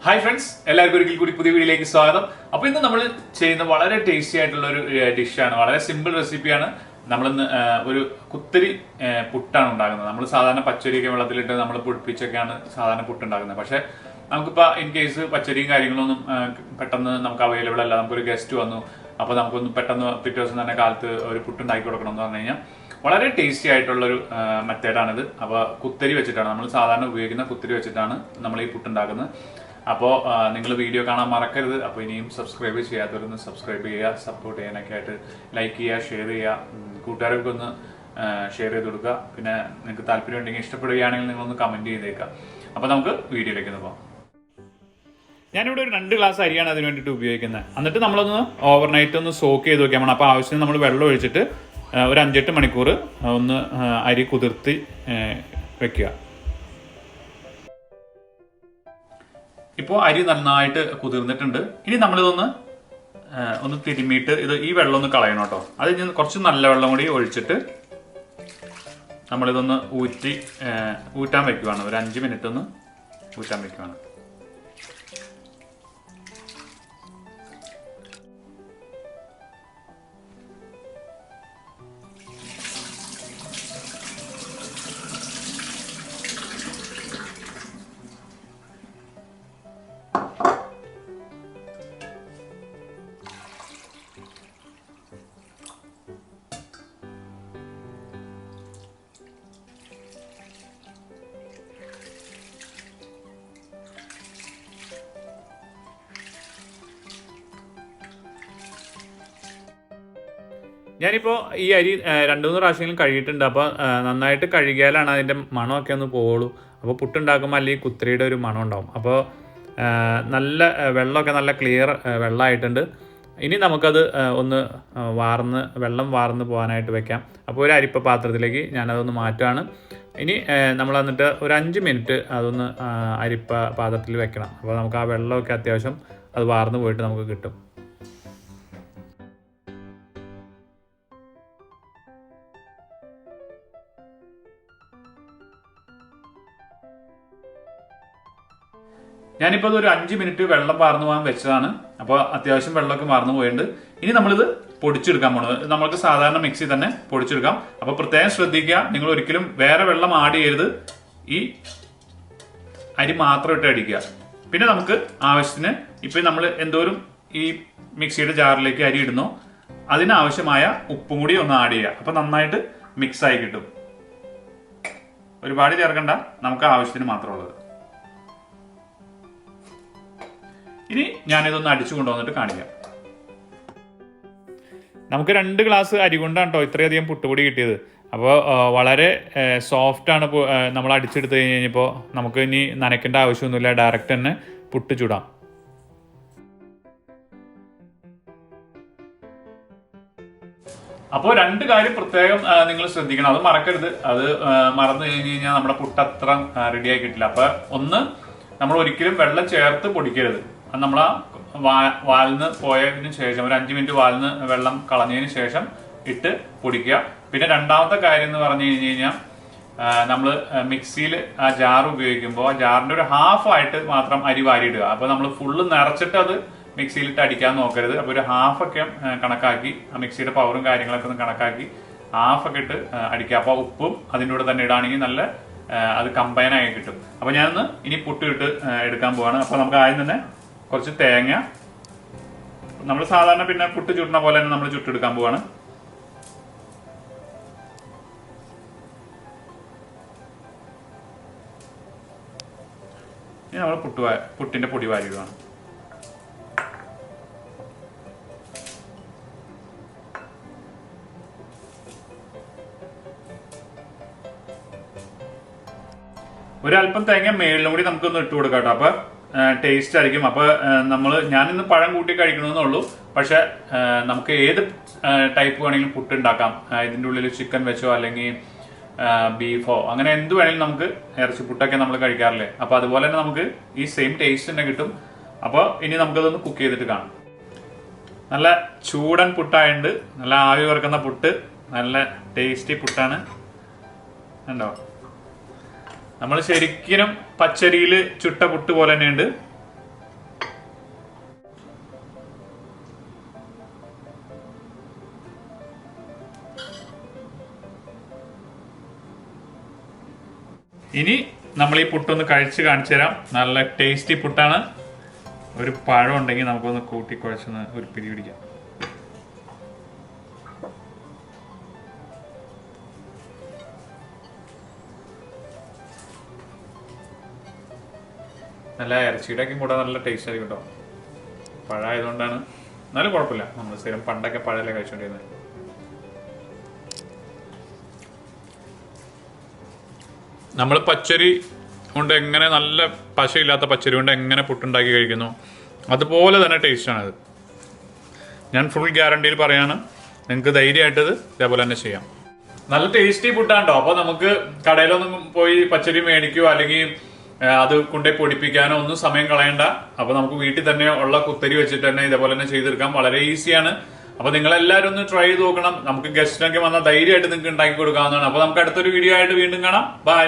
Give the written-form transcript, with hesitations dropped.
Hi friends, എല്ലാവർക്കും ഒരിക്കൽ കൂടി പുതിയ വീഡിയോയിലേക്ക് സ്വാഗതം. അപ്പോൾ ഇന്ന് നമ്മൾ ചെയ്യുന്ന വളരെ ടേസ്റ്റി ആയിട്ടുള്ള ഒരു ഡിഷാണ്. വളരെ സിമ്പിൾ റെസിപ്പിയാണ്. നമ്മളിന്ന് ഒരു കുത്തിരി പുട്ടാണ് ഉണ്ടാക്കുന്നത്. നമ്മൾ സാധാരണ പച്ചരിയൊക്കെ വെള്ളത്തിലിട്ട് നമ്മൾ പൊടിപ്പിച്ചൊക്കെയാണ് സാധാരണ പുട്ടുണ്ടാക്കുന്നത്. പക്ഷേ നമുക്കിപ്പോൾ ഇൻ കേസ് പച്ചരിയും കാര്യങ്ങളൊന്നും പെട്ടെന്ന് നമുക്ക് അവൈലബിൾ അല്ല. നമുക്കൊരു ഗസ്റ്റ് വന്നു, അപ്പോൾ നമുക്കൊന്ന് പെട്ടെന്ന് പിറ്റേ ദിവസം തന്നെ കാലത്ത് ഒരു പുട്ടുണ്ടാക്കി കൊടുക്കണം എന്ന് പറഞ്ഞു കഴിഞ്ഞാൽ വളരെ ടേസ്റ്റി ആയിട്ടുള്ളൊരു മെത്തേഡാണിത്. അപ്പോൾ കുത്തരി വെച്ചിട്ടാണ്, നമ്മൾ സാധാരണ ഉപയോഗിക്കുന്ന കുത്തരി വെച്ചിട്ടാണ് നമ്മൾ ഈ പുട്ടുണ്ടാക്കുന്നത്. അപ്പോൾ നിങ്ങൾ വീഡിയോ കാണാൻ മറക്കരുത്. അപ്പോൾ ഇനിയും സബ്സ്ക്രൈബ് ചെയ്യാത്തവരൊന്ന് സബ്സ്ക്രൈബ് ചെയ്യുക, സപ്പോർട്ട് ചെയ്യാനൊക്കെ ആയിട്ട് ലൈക്ക് ചെയ്യുക, ഷെയർ ചെയ്യുക, കൂട്ടുകാർക്ക് ഒന്ന് ഷെയർ ചെയ്ത് കൊടുക്കുക. പിന്നെ നിങ്ങൾക്ക് താല്പര്യം ഉണ്ടെങ്കിൽ ഇഷ്ടപ്പെടുകയാണെങ്കിൽ നിങ്ങളൊന്ന് കമൻറ്റ് ചെയ്തേക്കുക. അപ്പോൾ നമുക്ക് വീഡിയോയിലേക്ക് ഒന്ന് പോകാം. ഞാനിവിടെ ഒരു 2 ഗ്ലാസ് അരിയാണ് അതിന് വേണ്ടിയിട്ട് ഉപയോഗിക്കുന്നത്. എന്നിട്ട് നമ്മളൊന്ന് ഓവർനൈറ്റ് ഒന്ന് സോക്ക് ചെയ്ത് വെക്കാൻ വേണം. അപ്പോൾ ആവശ്യത്തിന് നമ്മൾ വെള്ളം ഒഴിച്ചിട്ട് ഒരു 5-8 മണിക്കൂർ ഒന്ന് അരി കുതിർത്തി വെക്കുക. ഇപ്പോൾ അരി നന്നായിട്ട് കുതിർന്നിട്ടുണ്ട്. ഇനി നമ്മളിതൊന്ന് തിരുമ്മിയിട്ട് ഈ വെള്ളം ഒന്ന് കളയണം കേട്ടോ. അത് കഴിഞ്ഞ് കുറച്ച് നല്ല വെള്ളം കൂടി ഒഴിച്ചിട്ട് നമ്മളിതൊന്ന് ഊറ്റാൻ വെക്കുവാണ്. ഒരു 5 മിനിറ്റ് ഒന്ന് ഊറ്റാൻ വെക്കുവാണ്. ഞാനിപ്പോൾ ഈ അരി 2-3 പ്രാവശ്യമെങ്കിലും കഴുകിയിട്ടുണ്ട്. അപ്പോൾ നന്നായിട്ട് കഴുകിയാലാണ് അതിൻ്റെ മണമൊക്കെ ഒന്ന് പോവുള്ളൂ. അപ്പോൾ പുട്ടുണ്ടാക്കുമ്പോൾ അല്ലെങ്കിൽ കുത്തിരിയുടെ ഒരു മണം ഉണ്ടാവും. അപ്പോൾ നല്ല വെള്ളമൊക്കെ നല്ല ക്ലിയർ വെള്ളമായിട്ടുണ്ട്. ഇനി നമുക്കത് ഒന്ന് വെള്ളം വാർന്ന് പോകാനായിട്ട് വെക്കാം. അപ്പോൾ ഒരു അരിപ്പ പാത്രത്തിലേക്ക് ഞാനതൊന്ന് മാറ്റുകയാണ്. ഇനി നമ്മൾ എന്നിട്ട് ഒരു 5 മിനിറ്റ് അതൊന്ന് അരിപ്പ പാത്രത്തിൽ വെക്കണം. അപ്പോൾ നമുക്ക് ആ വെള്ളമൊക്കെ അത്യാവശ്യം അത് വാർന്ന് പോയിട്ട് നമുക്ക് കിട്ടും. ഞാനിപ്പോൾ ഒരു 5 മിനിറ്റ് വെള്ളം വാർന്നു പോകാൻ വെച്ചതാണ്. അപ്പോൾ അത്യാവശ്യം വെള്ളമൊക്കെ വാർന്നു പോയിട്ടുണ്ട്. ഇനി നമ്മളിത് പൊടിച്ചെടുക്കാൻ പോകുന്നത് നമ്മൾക്ക് സാധാരണ മിക്സി തന്നെ പൊടിച്ചെടുക്കാം. അപ്പോൾ പ്രത്യേകം ശ്രദ്ധിക്കുക, നിങ്ങൾ ഒരിക്കലും വേറെ വെള്ളം ആഡ് ചെയ്യരുത്. ഈ അരി മാത്രം ഇട്ട് അടിക്കുക. പിന്നെ നമുക്ക് ആവശ്യത്തിന് ഇപ്പം നമ്മൾ എന്തോരം ഈ മിക്സിയുടെ ജാറിലേക്ക് അരി ഇടുന്നോ അതിനാവശ്യമായ ഉപ്പും കൂടി ഒന്ന് ആഡ് ചെയ്യുക. അപ്പോൾ നന്നായിട്ട് മിക്സ് ആയി കിട്ടും. ഒരുപാട് ചേർക്കണ്ട, നമുക്ക് ആവശ്യത്തിന് മാത്രമുള്ളത്. ഇനി ഞാനിതൊന്ന് അടിച്ചു കൊണ്ടുവന്നിട്ട് കാണിക്കാം. നമുക്ക് 2 ഗ്ലാസ് അരി കൊണ്ടാണ് കേട്ടോ ഇത്രയധികം പുട്ടുപൊടി കിട്ടിയത്. അപ്പോൾ വളരെ സോഫ്റ്റാണ്. നമ്മൾ അടിച്ചെടുത്ത് കഴിഞ്ഞപ്പോൾ നമുക്ക് ഇനി നനയ്ക്കേണ്ട ആവശ്യമൊന്നുമില്ല, ഡയറക്റ്റ് തന്നെ പുട്ട് ചുടാം. അപ്പോൾ 2 കാര്യം പ്രത്യേകം നിങ്ങൾ ശ്രദ്ധിക്കണം, അത് മറക്കരുത്. അത് മറന്നു കഴിഞ്ഞ് കഴിഞ്ഞാൽ നമ്മുടെ പുട്ട് അത്ര റെഡിയായി കിട്ടില്ല. അപ്പോൾ ഒന്ന്, നമ്മൾ ഒരിക്കലും വെള്ളം ചേർത്ത് പൊടിക്കരുത്. അത് നമ്മൾ വാലിന് പോയതിന് ശേഷം ഒരു 5 മിനിറ്റ് വാലിന് വെള്ളം കളഞ്ഞതിന് ശേഷം ഇട്ട് പൊടിക്കുക. പിന്നെ രണ്ടാമത്തെ കാര്യം എന്ന് പറഞ്ഞു കഴിഞ്ഞ് കഴിഞ്ഞാൽ നമ്മൾ മിക്സിയിൽ ആ ജാർ ഉപയോഗിക്കുമ്പോൾ ആ ജാറിൻ്റെ ഒരു ഹാഫായിട്ട് മാത്രം അരി വാരിയിടുക. അപ്പോൾ നമ്മൾ ഫുള്ള് നിറച്ചിട്ട് അത് മിക്സിയിലിട്ട് അടിക്കാൻ നോക്കരുത്. അപ്പോൾ ഒരു ഹാഫൊക്കെ കണക്കാക്കി, ആ മിക്സിയുടെ പവറും കാര്യങ്ങളൊക്കെ ഒന്ന് കണക്കാക്കി ഹാഫൊക്കെ ഇട്ട് അടിക്കുക. അപ്പോൾ ഉപ്പും അതിൻ്റെ കൂടെ തന്നെ ഇടുകയാണെങ്കിൽ നല്ല അത് കമ്പൈനായി കിട്ടും. അപ്പോൾ ഞാനൊന്ന് ഇനി പുട്ടിട്ട് എടുക്കാൻ പോവാണ്. അപ്പോൾ നമുക്ക് ആദ്യം തന്നെ കുറച്ച് തേങ്ങ, നമ്മൾ സാധാരണ പിന്നെ പുട്ട് ചുടുന്ന പോലെ തന്നെ നമ്മൾ ചുട്ടെടുക്കാൻ പോവാണ്. ഇനി നമ്മൾ പുട്ടിന്റെ പൊടി വാരിടുകയാണ്. ഒരല്പം തേങ്ങ മേളിലും കൂടി നമുക്കൊന്ന് ഇട്ട് കൊടുക്കാം കേട്ടോ. അപ്പൊ ടേസ്റ്റ് ആയിരിക്കും. അപ്പോൾ ഞാനിന്ന് പഴം കൂട്ടി കഴിക്കണമെന്നുള്ളൂ. പക്ഷെ നമുക്ക് ഏത് ടൈപ്പ് വേണമെങ്കിലും പുട്ട് ഉണ്ടാക്കാം. ഇതിൻ്റെ ഉള്ളിൽ ചിക്കൻ വെച്ചോ അല്ലെങ്കിൽ ബീഫോ അങ്ങനെ എന്ത് വേണമെങ്കിലും നമുക്ക്, ഇറച്ചിപ്പുട്ടൊക്കെ നമ്മൾ കഴിക്കാറില്ലേ, അപ്പോൾ അതുപോലെ തന്നെ നമുക്ക് ഈ സെയിം ടേസ്റ്റ് തന്നെ കിട്ടും. അപ്പോൾ ഇനി നമുക്കതൊന്ന് കുക്ക് ചെയ്തിട്ട് കാണാം. നല്ല ചൂടൻ പുട്ടായുണ്ട്, നല്ല ആവി വറക്കുന്ന പുട്ട്, നല്ല ടേസ്റ്റി പുട്ടാണ്. കണ്ടോ, നമ്മൾ ശരിക്കും പച്ചരിയിൽ ചുട്ട പുട്ട് പോലെ തന്നെയുണ്ട്. ഇനി നമ്മൾ ഈ പുട്ടൊന്ന് കഴിച്ച് കാണിച്ചു തരാം. നല്ല ടേസ്റ്റി പുട്ടാണ്. ഒരു പഴം ഉണ്ടെങ്കിൽ നമുക്കൊന്ന് കൂട്ടി കുഴച്ചൊന്ന് ഒരു പിടി പിടിക്കാം. നല്ല ഇറച്ചിയുടെയൊക്കെ കൂടെ നല്ല ടേസ്റ്റ് ആയിരിക്കും കേട്ടോ. പഴമായതുകൊണ്ടാണ്. എന്നാലും കുഴപ്പമില്ല. നമ്മൾ സ്ഥിരം പണ്ടൊക്കെ പഴമല്ലേ കഴിച്ചോണ്ടിരുന്നത്. നമ്മൾ പച്ചരി കൊണ്ട് എങ്ങനെ നല്ല പശയില്ലാത്ത പച്ചരി കൊണ്ട് എങ്ങനെ പുട്ടുണ്ടാക്കി കഴിക്കുന്നു അതുപോലെ തന്നെ ടേസ്റ്റാണത്. ഞാൻ ഫുൾ ഗ്യാരണ്ടിയിൽ പറയാണ്. നിങ്ങൾക്ക് ധൈര്യമായിട്ടത് ഇതേപോലെ തന്നെ ചെയ്യാം. നല്ല ടേസ്റ്റി പുട്ടാണ്ടോ. അപ്പോൾ നമുക്ക് കടയിലൊന്നും പോയി പച്ചരി മേടിക്കുകയോ അല്ലെങ്കിൽ അത് കൊണ്ടേ പൊടിപ്പിക്കാനോ ഒന്നും സമയം കളയണ്ട. അപ്പൊ നമുക്ക് വീട്ടിൽ തന്നെ ഉള്ള കുത്തരി വെച്ചിട്ട് തന്നെ ഇതേപോലെ തന്നെ ചെയ്തെടുക്കാം. വളരെ ഈസിയാണ്. അപ്പൊ നിങ്ങളെല്ലാവരും ഒന്ന് ട്രൈ ചെയ്ത് നോക്കണം. നമുക്ക് ഗസ്റ്റിനൊക്കെ വന്നാൽ ധൈര്യമായിട്ട് നിങ്ങൾക്ക് ഉണ്ടാക്കി കൊടുക്കാവുന്നതാണ്. അപ്പൊ നമുക്ക് അടുത്തൊരു വീഡിയോ ആയിട്ട് വീണ്ടും കാണാം. ബൈ.